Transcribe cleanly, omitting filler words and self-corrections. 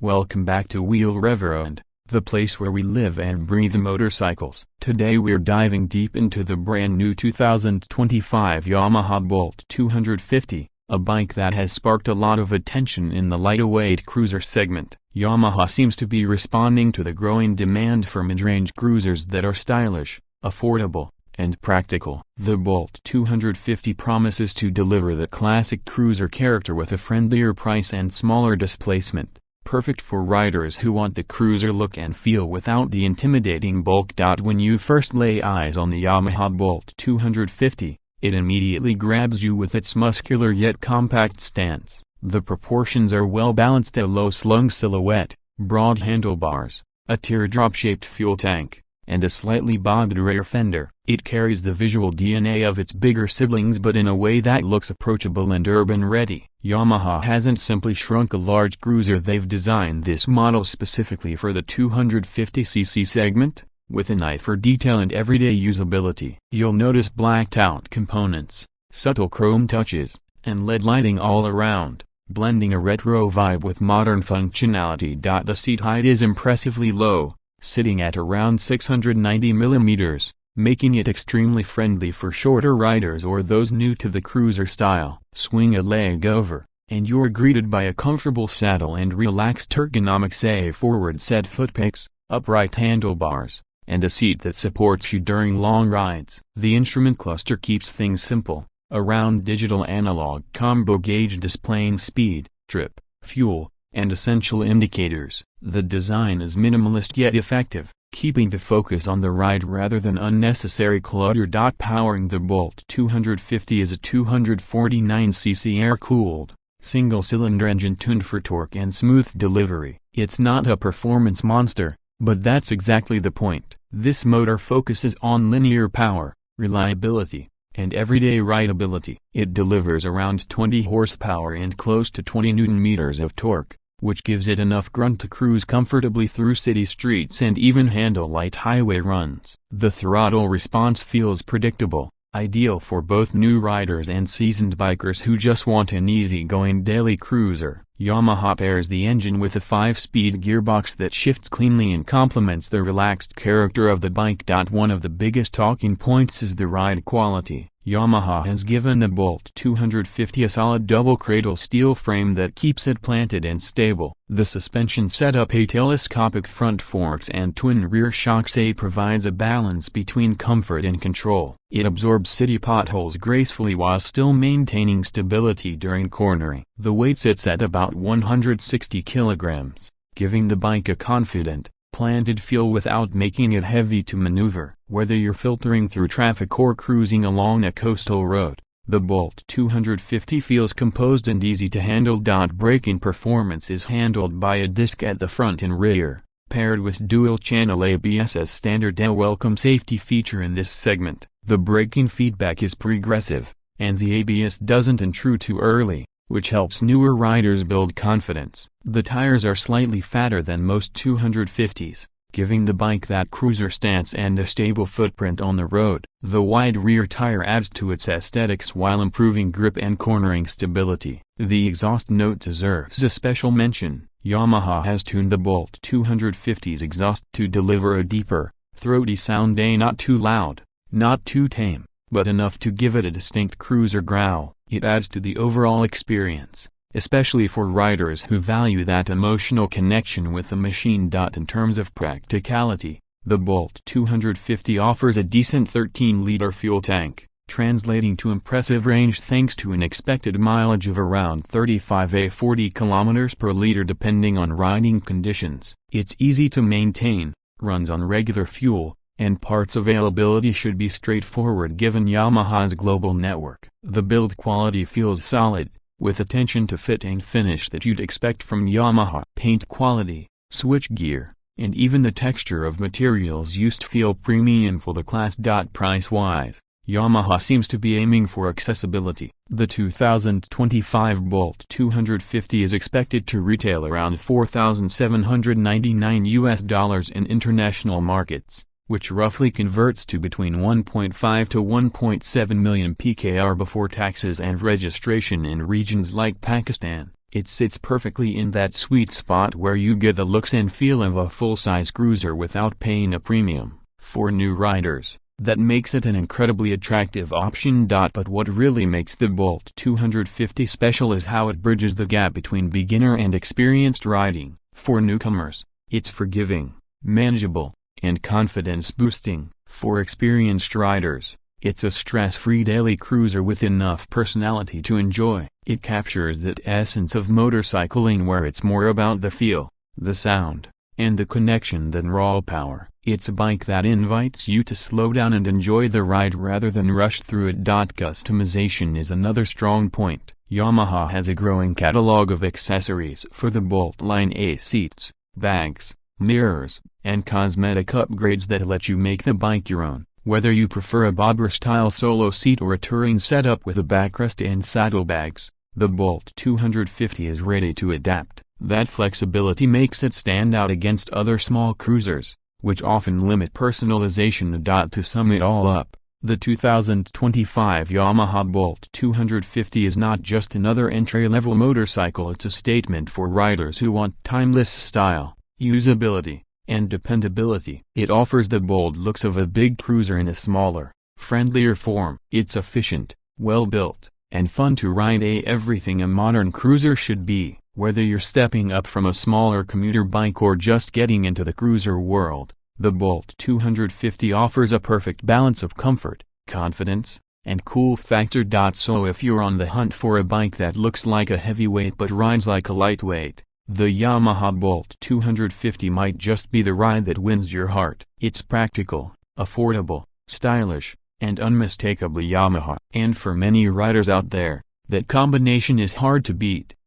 Welcome back to Wheel Reverend, the place where we live and breathe motorcycles. Today we're diving deep into the brand new 2025 Yamaha Bolt 250, a bike that has sparked a lot of attention in the lightweight cruiser segment. Yamaha seems to be responding to the growing demand for mid-range cruisers that are stylish, affordable, and practical. The Bolt 250 promises to deliver the classic cruiser character with a friendlier price and smaller displacement, perfect for riders who want the cruiser look and feel without the intimidating bulk. When you first lay eyes on the Yamaha Bolt 250, it immediately grabs you with its muscular yet compact stance. The proportions are well balanced: a low-slung silhouette, broad handlebars, a teardrop-shaped fuel tank, and a slightly bobbed rear fender. It carries the visual DNA of its bigger siblings but in a way that looks approachable and urban-ready. Yamaha hasn't simply shrunk a large cruiser, they've designed this model specifically for the 250cc segment, with an eye for detail and everyday usability. You'll notice blacked-out components, subtle chrome touches, and LED lighting all around, blending a retro vibe with modern functionality. The seat height is impressively low, sitting at around 690 mm, making it extremely friendly for shorter riders or those new to the cruiser style. Swing a leg over, and you're greeted by a comfortable saddle and relaxed ergonomics: a forward set footpegs, upright handlebars, and a seat that supports you during long rides. The instrument cluster keeps things simple: a round digital analog combo gauge displaying speed, trip, fuel, and essential indicators. The design is minimalist yet effective, keeping the focus on the ride rather than unnecessary clutter. Powering the Bolt 250 is a 249cc air-cooled, single-cylinder engine tuned for torque and smooth delivery. It's not a performance monster, but that's exactly the point. This motor focuses on linear power, reliability, and everyday rideability. It delivers around 20 horsepower and close to 20 Nm of torque, which gives it enough grunt to cruise comfortably through city streets and even handle light highway runs. The throttle response feels predictable, ideal for both new riders and seasoned bikers who just want an easy-going daily cruiser. Yamaha pairs the engine with a 5-speed gearbox that shifts cleanly and complements the relaxed character of the bike. One of the biggest talking points is the ride quality. Yamaha has given the Bolt 250 a solid double cradle steel frame that keeps it planted and stable. The suspension setup, a telescopic front forks and twin rear shocks, provides a balance between comfort and control. It absorbs city potholes gracefully while still maintaining stability during cornering. The weight sits at about 160 kilograms, giving the bike a confident, planted feel without making it heavy to maneuver. Whether you're filtering through traffic or cruising along a coastal road, the Bolt 250 feels composed and easy to handle. Braking performance is handled by a disc at the front and rear, paired with dual-channel ABS as standard, a welcome safety feature in this segment. The braking feedback is progressive, and the ABS doesn't intrude too early, which helps newer riders build confidence. The tires are slightly fatter than most 250s, giving the bike that cruiser stance and a stable footprint on the road. The wide rear tire adds to its aesthetics while improving grip and cornering stability. The exhaust note deserves a special mention. Yamaha has tuned the Bolt 250's exhaust to deliver a deeper, throaty sound, not too loud, not too tame, but enough to give it a distinct cruiser growl. It adds to the overall experience, especially for riders who value that emotional connection with the machine. In terms of practicality, the Bolt 250 offers a decent 13-liter fuel tank, translating to impressive range thanks to an expected mileage of around 35–40 km per liter depending on riding conditions. It's easy to maintain, runs on regular fuel, and parts availability should be straightforward given Yamaha's global network. The build quality feels solid, with attention to fit and finish that you'd expect from Yamaha. Paint quality, switchgear, and even the texture of materials used feel premium for the class. Price-wise, Yamaha seems to be aiming for accessibility. The 2025 Bolt 250 is expected to retail around $4,799 in international markets, which roughly converts to between 1.5 to 1.7 million PKR before taxes and registration in regions like Pakistan, It sits perfectly in that sweet spot where you get the looks and feel of a full-size cruiser without paying a premium. For new riders, that makes it an incredibly attractive option. But what really makes the Bolt 250 special is how it bridges the gap between beginner and experienced riding. For newcomers, it's forgiving, manageable, and confidence-boosting. For experienced riders, it's a stress-free daily cruiser with enough personality to enjoy. It captures that essence of motorcycling where it's more about the feel, the sound, and the connection than raw power. It's a bike that invites you to slow down and enjoy the ride rather than rush through it. Customization is another strong point. Yamaha has a growing catalog of accessories for the Bolt line: seats, bags, mirrors, and cosmetic upgrades that let you make the bike your own. Whether you prefer a bobber-style solo seat or a touring setup with a backrest and saddlebags, the Bolt 250 is ready to adapt. That flexibility makes it stand out against other small cruisers, which often limit personalization. To sum it all up, the 2025 Yamaha Bolt 250 is not just another entry-level motorcycle. It's a statement for riders who want timeless style, usability, and dependability. It offers the bold looks of a big cruiser in a smaller, friendlier form. It's efficient, well-built, and fun to ride. Everything a modern cruiser should be. Whether you're stepping up from a smaller commuter bike or just getting into the cruiser world, the Bolt 250 offers a perfect balance of comfort, confidence, and cool factor. So if you're on the hunt for a bike that looks like a heavyweight but rides like a lightweight, the Yamaha Bolt 250 might just be the ride that wins your heart. It's practical, affordable, stylish, and unmistakably Yamaha. And for many riders out there, that combination is hard to beat.